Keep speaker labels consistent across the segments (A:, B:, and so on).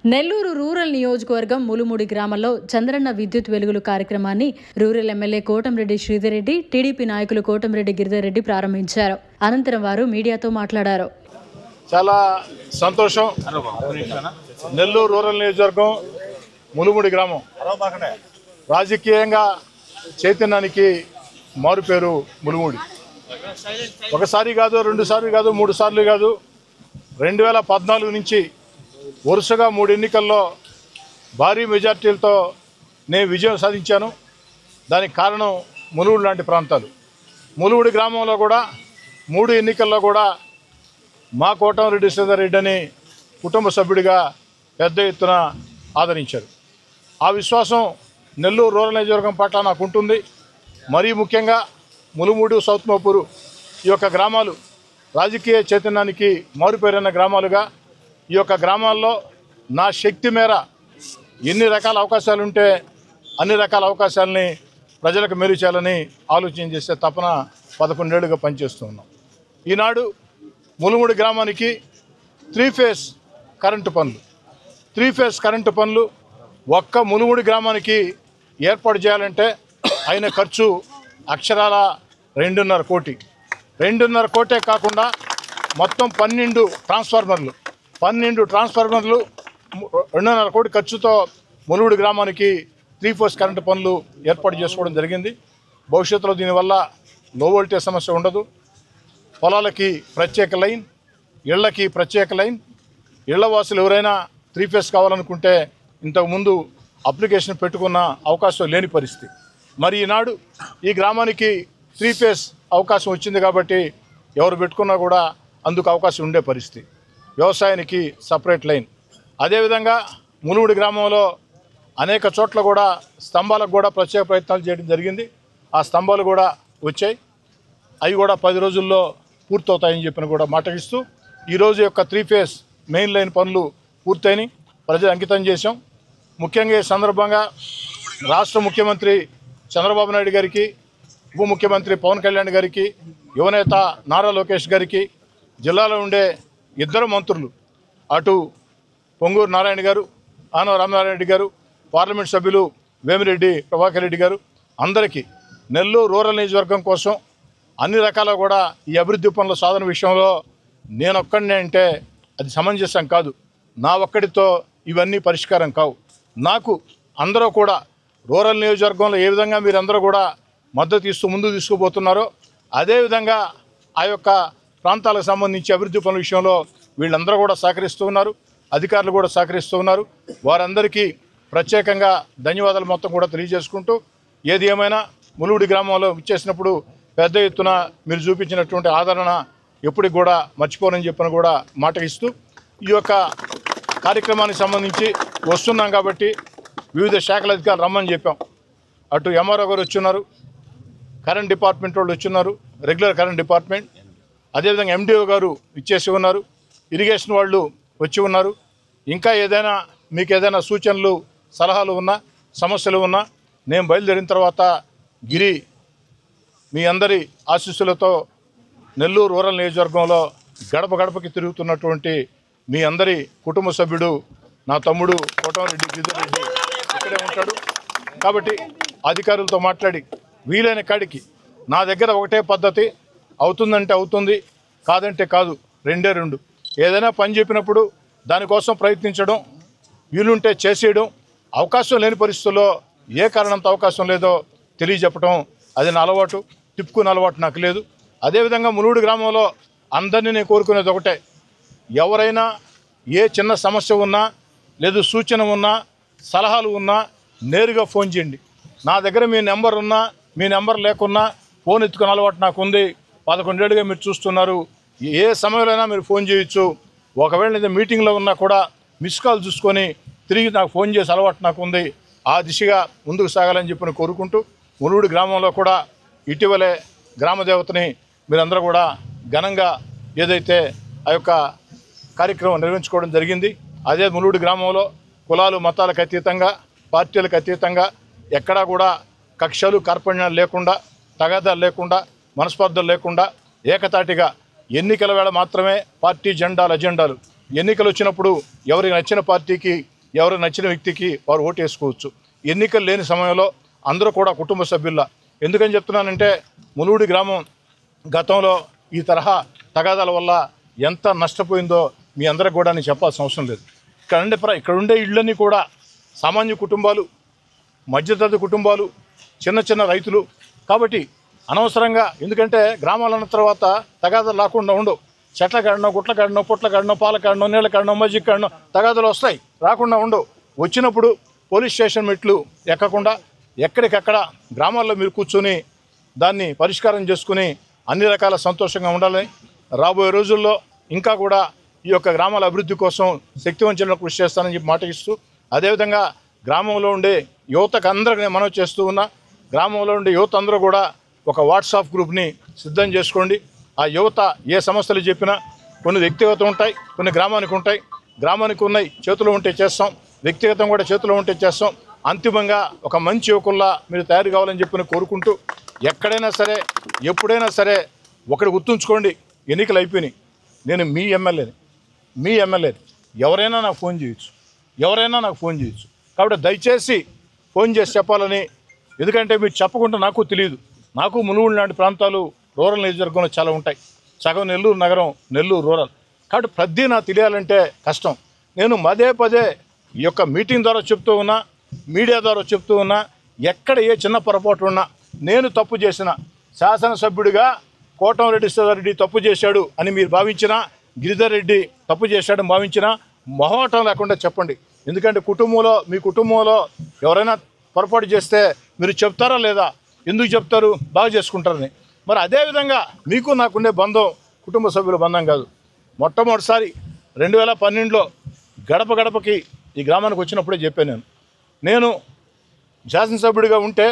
A: Nellore rural నియోజకవర్గం ములుముడి గ్రామంలో చంద్రన్న విద్యుత్ వెలుగులు కార్యక్రమాన్ని rural MLA Kotamreddy Sridhar Reddy, TDP నాయకులు కోటంరెడ్డి గిరిధర్రెడ్డి ప్రారంభించారు. అనంతరం వారు మీడియాతో మాట్లాడారు.
B: చాలా సంతోషం. నెల్లూరు రూరల్ నియోజకవర్గం ములుముడి గ్రామం రాజకీయంగా చైతన్యానికి మారుపేరు ములుముడి. ఒకసారి కాదు, రెండు సార్లు కాదు, మూడు సార్లు కాదు, 2014 నుంచి వరుసగా 3 ఎన్నికల్లో భారీ మెజార్టీలతో నేను విజయం సాధించాను. దానికి కారణం ములుగుడు లాంటి ప్రాంతాలు. ములుగుడి గ్రామంలో కూడా 3 ఎన్నికల్లో కూడా మా కోటంరెడ్డి శ్రీధర్రెడ్డి అని కుటుంబ సభ్యుడిగా పెద్ద ఎత్తున ఆదరించారు. ఆ విశ్వాసం నెల్లూరు రూరల్ నియోజకవర్గం పట్ల నాకు ఉంటుంది. మరీ ముఖ్యంగా ములుముడు, సౌత్ మోపూరు ఈ యొక్క గ్రామాలు రాజకీయ చైతన్యానికి మారుపేరైన గ్రామాలుగా ఈ యొక్క గ్రామాల్లో నా శక్తి మేర ఎన్ని రకాల అవకాశాలు ఉంటే అన్ని రకాల అవకాశాలని ప్రజలకు మేలు చేయాలని ఆలోచన చేసే తపన 11 ఏళ్ళుగా పనిచేస్తూ ఉన్నాం. ఈనాడు ములుముడి గ్రామానికి 3 ఫేజ్ కరెంటు పనులు ఒక్క ములుముడి గ్రామానికి ఏర్పాటు చేయాలంటే అయిన ఖర్చు అక్షరాల 2.5 కోటి. 2.5 కోటే కాకుండా మొత్తం 12 ట్రాన్స్ఫార్మర్లు 2.5 కోటి ఖర్చుతో ములుగుడి గ్రామానికి 3 ఫేజ్ కరెంటు పనులు ఏర్పాటు చేసుకోవడం జరిగింది. భవిష్యత్తులో దీనివల్ల లో వోల్టేజ్ సమస్య ఉండదు. పొలాలకి ప్రత్యేక లైన్, ఇళ్లకి ప్రత్యేక లైన్. ఇళ్లవాసులు ఎవరైనా 3 ఫేజ్ కావాలనుకుంటే ఇంతకుముందు అప్లికేషన్ పెట్టుకున్న అవకాశం లేని పరిస్థితి. మరి ఈనాడు ఈ గ్రామానికి 3 ఫేజ్ అవకాశం వచ్చింది కాబట్టి ఎవరు పెట్టుకున్నా కూడా అందుకు అవకాశం ఉండే పరిస్థితి. వ్యవసాయానికి సపరేట్ లైన్. అదేవిధంగా ములుగుడి గ్రామంలో అనేక చోట్ల కూడా స్తంభాలకు కూడా ప్రత్యేక ప్రయత్నాలు చేయడం జరిగింది. ఆ స్తంభాలు కూడా వచ్చాయి. అవి కూడా 10 రోజుల్లో పూర్తవుతాయని చెప్పిన కూడా మాటగిస్తూ ఈరోజు యొక్క 3 ఫేజ్ మెయిన్ లైన్ పనులు పూర్తయినాయి. ప్రజలు అంకితం చేశాం. ముఖ్యంగా ఈ సందర్భంగా రాష్ట్ర ముఖ్యమంత్రి చంద్రబాబు నాయుడు గారికి, ఉప ముఖ్యమంత్రి పవన్ కళ్యాణ్ గారికి, యువనేత నారా లోకేష్ గారికి, జిల్లాలో ఉండే 2 మంత్రులు అటు పొంగూరు నారాయణ గారు, ఆనవ రామనారాయణ రెడ్డి గారు, పార్లమెంట్ సభ్యులు వేమిరెడ్డి ప్రభాకర్ రెడ్డి గారు అందరికీ నెల్లూరు రూరల్ నియోజకవర్గం కోసం అన్ని రకాల కూడా ఈ అభివృద్ధి పనుల సాధన విషయంలో నేనొక్కడినే అంటే అది సమంజసం కాదు. నా ఒక్కడితో ఇవన్నీ పరిష్కారం కావు. నాకు అందరూ కూడా రూరల్ నియోజకవర్గంలో ఏ విధంగా మీరందరూ కూడా మద్దతు ఇస్తూ ముందుకు తీసుకుపోతున్నారో అదేవిధంగా ఆ యొక్క ప్రాంతాలకు సంబంధించి అభివృద్ధి పనుల విషయంలో వీళ్ళందరూ కూడా సహకరిస్తూ ఉన్నారు. అధికారులు కూడా సహకరిస్తూ ఉన్నారు. వారందరికీ ప్రత్యేకంగా ధన్యవాదాలు మొత్తం కూడా తెలియజేసుకుంటూ ఏది ఏమైనా ములుగుడి గ్రామంలో ఇచ్చేసినప్పుడు పెద్ద ఎత్తున మీరు చూపించినటువంటి ఆదరణ ఎప్పటికి కూడా మర్చిపోనని చెప్పిన కూడా మాట ఇస్తూ ఈ యొక్క కార్యక్రమానికి సంబంధించి వస్తున్నాం కాబట్టి వివిధ శాఖల అధికారులు రమ్మని చెప్పాం. అటు ఎంఆర్ఓ గారు వచ్చున్నారు, కరెంట్ డిపార్ట్మెంట్ వాళ్ళు వచ్చున్నారు, రెగ్యులర్ కరెంట్ డిపార్ట్మెంట్, అదేవిధంగా ఎండిఓ గారు ఇచ్చేసి ఉన్నారు, ఇరిగేషన్ వాళ్ళు వచ్చి ఉన్నారు. ఇంకా ఏదైనా మీకు ఏదైనా సూచనలు సలహాలు ఉన్నా సమస్యలు ఉన్నా నేను బయలుదేరిన తర్వాత గిరి మీ అందరి ఆశీస్సులతో నెల్లూరు రూరల్ నియోజకవర్గంలో గడప గడపకి తిరుగుతున్నటువంటి మీ అందరి కుటుంబ సభ్యుడు నా తమ్ముడు కోటంరెడ్డి గిరిధర్రెడ్డి ఇక్కడే ఉంటాడు. కాబట్టి అధికారులతో మాట్లాడి వీలైన కాడికి నా దగ్గర ఒకటే పద్ధతి, అవుతుందంటే అవుతుంది, కాదంటే కాదు, 2 ఏదైనా పని చెప్పినప్పుడు దానికోసం ప్రయత్నించడం, వీలుంటే చేసేయడం, అవకాశం లేని పరిస్థితుల్లో ఏ కారణంతో అవకాశం లేదో తెలియజెప్పడం అది నా అలవాటు. తిప్పుకునే అలవాటు నాకు లేదు. అదేవిధంగా ములుగుడి గ్రామంలో అందరినీ నేను కోరుకునేది ఒకటే, ఎవరైనా ఏ చిన్న సమస్య ఉన్నా లేదు సూచన ఉన్నా సలహాలు ఉన్నా నేరుగా ఫోన్ చేయండి. నా దగ్గర మీ నెంబర్ ఉన్నా మీ నెంబర్ లేకున్నా ఫోన్ ఎత్తుకునే అలవాటు నాకు ఉంది. 11 ఏళ్ళుగా మీరు చూస్తున్నారు. ఏ సమయంలోనైనా మీరు ఫోన్ చేయొచ్చు. ఒకవేళ నేను మీటింగ్లో ఉన్నా కూడా మిస్ కాల్ చూసుకొని తిరిగి నాకు ఫోన్ చేసే అలవాటు నాకు ఉంది. ఆ దిశగా ముందుకు సాగాలని చెప్పి కోరుకుంటూ ములుగుడి గ్రామంలో కూడా ఇటీవలే గ్రామదేవతని మీరందరూ కూడా ఘనంగా ఏదైతే ఆ యొక్క కార్యక్రమం నిర్వహించుకోవడం జరిగింది. అదే ములుగుడి గ్రామంలో కులాలు మతాలకు అతీతంగా, పార్టీలకు అతీతంగా ఎక్కడా కూడా కక్షలు కార్పణ్యాలు లేకుండా, తగాదాలు లేకుండా, మనస్పర్ధలు లేకుండా ఏకతాటిగా ఎన్నికల వేళ మాత్రమే పార్టీ జెండాలు, అజెండాలు, ఎన్నికలు వచ్చినప్పుడు ఎవరికి నచ్చిన పార్టీకి ఎవరు నచ్చిన వ్యక్తికి వారు ఓటు వేసుకోవచ్చు. ఎన్నికలు లేని సమయంలో అందరూ కూడా కుటుంబ సభ్యుల్లా. ఎందుకని చెప్తున్నానంటే ములుగుడి గ్రామం గతంలో ఈ తరహా తగాదాల వల్ల ఎంత నష్టపోయిందో మీ అందరికి కూడా నేను చెప్పాల్సిన అవసరం లేదు. ఇక్కడ ఉండే ఇళ్ళన్నీ కూడా సామాన్య కుటుంబాలు, మధ్యతరగతి కుటుంబాలు, చిన్న చిన్న రైతులు. కాబట్టి అనవసరంగా, ఎందుకంటే గ్రామాలు అన్న తర్వాత తగాదాలు రాకుండా ఉండవు. చెట్ల కాడనో, గుట్ల కాడనో, పుట్ల కాడనో, పాల కాడనో, నీళ్ళ కాడనో, మజ్జిగ కాడనో తగాదాలు వస్తాయి, రాకుండా ఉండవు. వచ్చినప్పుడు పోలీస్ స్టేషన్ మెట్లు ఎక్కకుండా ఎక్కడికక్కడ గ్రామాల్లో మీరు కూర్చొని దాన్ని పరిష్కారం చేసుకుని అన్ని రకాల సంతోషంగా ఉండాలని, రాబోయే రోజుల్లో ఇంకా కూడా ఈ యొక్క గ్రామాల అభివృద్ధి కోసం శక్తివంచన కృషి చేస్తానని చెప్పి మాట ఇస్తూ, అదేవిధంగా గ్రామంలో ఉండే యువతకు అందరికీ నేను మనవి చేస్తూ ఉన్నా, గ్రామంలో ఉండే యువత అందరూ కూడా ఒక వాట్సాప్ గ్రూప్ని సిద్ధం చేసుకోండి. ఆ యువత ఏ సమస్యలు చెప్పినా కొన్ని వ్యక్తిగతం ఉంటాయి, కొన్ని గ్రామానికి ఉంటాయి. గ్రామానికి ఉన్నాయి చేతిలో ఉంటే చేస్తాం, వ్యక్తిగతం కూడా చేతిలో ఉంటే చేస్తాం. అంతిమంగా ఒక మంచి యువకుల్లా మీరు తయారు కావాలని చెప్పి కోరుకుంటూ, ఎక్కడైనా సరే ఎప్పుడైనా సరే ఒకటి గుర్తుంచుకోండి, ఎన్నికలు అయిపోయినాయి. నేను మీ ఎమ్మెల్యేని. ఎవరైనా నాకు ఫోన్ చేయొచ్చు. కాబట్టి దయచేసి ఫోన్ చేసి చెప్పాలని, ఎందుకంటే మీరు చెప్పకుండా నాకు తెలియదు. నాకు ములుగుడు లాంటి ప్రాంతాలు రూరల్ నియోజకవర్గంలో చాలా ఉంటాయి. సగం నెల్లూరు నగరం, నెల్లూరు రూరల్. కాబట్టి ప్రతి నాకు తెలియాలంటే కష్టం. నేను పదే ఈ యొక్క మీటింగ్ ద్వారా చెప్తూ ఉన్నా, మీడియా ద్వారా చెప్తూ ఉన్నా, ఎక్కడ ఏ చిన్న పొరపాటు ఉన్నా, నేను తప్పు చేసిన శాసనసభ్యుడిగా కోటంరెడ్డి శ్రీధర్రెడ్డి తప్పు చేశాడు అని మీరు భావించినా, గిరిధర్ రెడ్డి తప్పు చేశాడని భావించినా మొహమాటం లేకుండా చెప్పండి. ఎందుకంటే మీ కుటుంబంలో ఎవరైనా పొరపాటు చేస్తే మీరు చెప్తారా లేదా? ఎందుకు చెప్తారు? బాగా చేసుకుంటారని. మరి అదేవిధంగా మీకు నాకుండే బంధం కుటుంబ సభ్యుల బంధం కాదు. మొట్టమొదటిసారి 2012లో గడప గడపకి ఈ గ్రామానికి వచ్చినప్పుడే చెప్పాను, నేను శాసనసభ్యుడిగా ఉంటే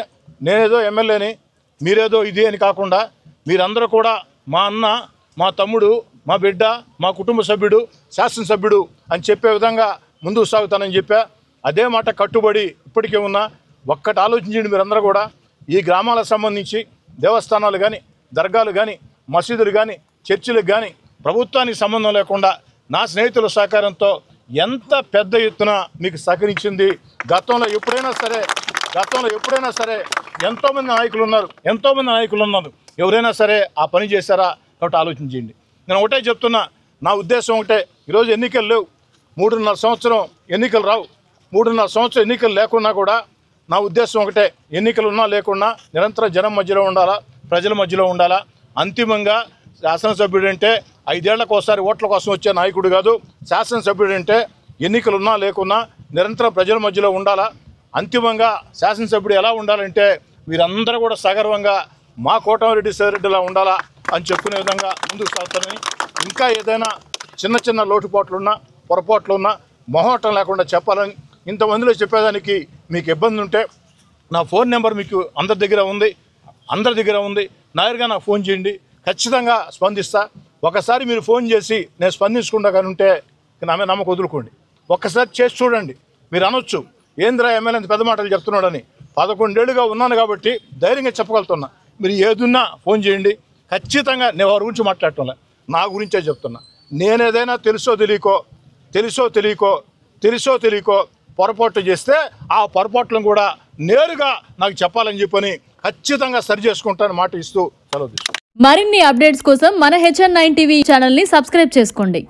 B: నేనేదో ఎమ్మెల్యేని, మీరేదో ఇది అని కాకుండా మీరందరూ కూడా మా అన్న, మా తమ్ముడు, మా బిడ్డ, మా కుటుంబ సభ్యుడు, శాసనసభ్యుడు అని చెప్పే విధంగా ముందుకు సాగుతానని చెప్పా. అదే మాట కట్టుబడి ఇప్పటికే ఉన్నా. ఒక్కటి ఆలోచించండి మీరందరూ కూడా, ఈ గ్రామాలకు సంబంధించి దేవస్థానాలు కానీ, దర్గాలు కానీ, మసీదులు కానీ, చర్చిలకు కానీ ప్రభుత్వానికి సంబంధం లేకుండా నా స్నేహితుల సహకారంతో ఎంత పెద్ద ఎత్తున మీకు సహకరించింది. గతంలో ఎప్పుడైనా సరే ఎంతోమంది నాయకులు ఉన్నారు. ఎవరైనా సరే ఆ పని చేశారా? కాబట్టి ఆలోచించండి. నేను ఒకటే చెప్తున్నా, నా ఉద్దేశం ఒకటే. ఈరోజు ఎన్నికలు లేవు, 3.5 సంవత్సరం ఎన్నికలు రావు. 3.5 సంవత్సరం ఎన్నికలు లేకున్నా కూడా నా ఉద్దేశం ఒకటే, ఎన్నికలు ఉన్నా లేకున్నా నిరంతరం జనం మధ్యలో ఉండాలా, ప్రజల మధ్యలో ఉండాలా. అంతిమంగా శాసనసభ్యుడు అంటే 5 ఏళ్లకు ఒకసారి ఓట్ల కోసం వచ్చే నాయకుడు కాదు. శాసనసభ్యుడు అంటే ఎన్నికలున్నా లేకున్నా నిరంతరం ప్రజల మధ్యలో ఉండాలా. అంతిమంగా శాసనసభ్యుడు ఎలా ఉండాలంటే వీరందరూ కూడా సగర్వంగా మా కోటంరెడ్డి శ్రీధర్రెడ్డిలా ఉండాలా అని చెప్పుకునే విధంగా ముందుకు సాగుతానని, ఇంకా ఏదైనా చిన్న లోటుపాట్లున్నా, పొరపాట్లున్నా మొహమాటం లేకుండా చెప్పాలని, ఇంతమందిలో చెప్పేదానికి మీకు ఇబ్బంది ఉంటే నా ఫోన్ నెంబర్ మీకు అందరి దగ్గర ఉంది. నేరుగా నాకు ఫోన్ చేయండి, ఖచ్చితంగా స్పందిస్తా. ఒకసారి మీరు ఫోన్ చేసి నేను స్పందించకుండా కానీ ఉంటే నా మీద నమ్మకం వదులుకోండి. ఒక్కసారి చేసి చూడండి. మీరు అనొచ్చు, ఏంద్రా ఎమ్మెల్యే పెద్ద మాటలు చెప్తున్నాడని. 11 ఏళ్ళుగా ఉన్నాను కాబట్టి ధైర్యంగా చెప్పగలుగుతున్నా. మీరు ఏదున్నా ఫోన్ చేయండి, ఖచ్చితంగా నేను వారి గురించి మాట్లాడటంలే, నా గురించే చెప్తున్నా. నేనేదైనా తెలుసో తెలియకో పొరపాటు చేస్తే ఆ పొరపాట్లను కూడా నేరుగా నాకు చెప్పాలని చెప్పని ఖచ్చితంగా సరి చేసుకుంటాను మాట ఇస్తూ సెలవు తీసుకుంటాను.
A: మరిన్ని అప్డేట్స్ కోసం మన HN9 టీవీ ఛానల్ని సబ్స్క్రైబ్ చేసుకోండి.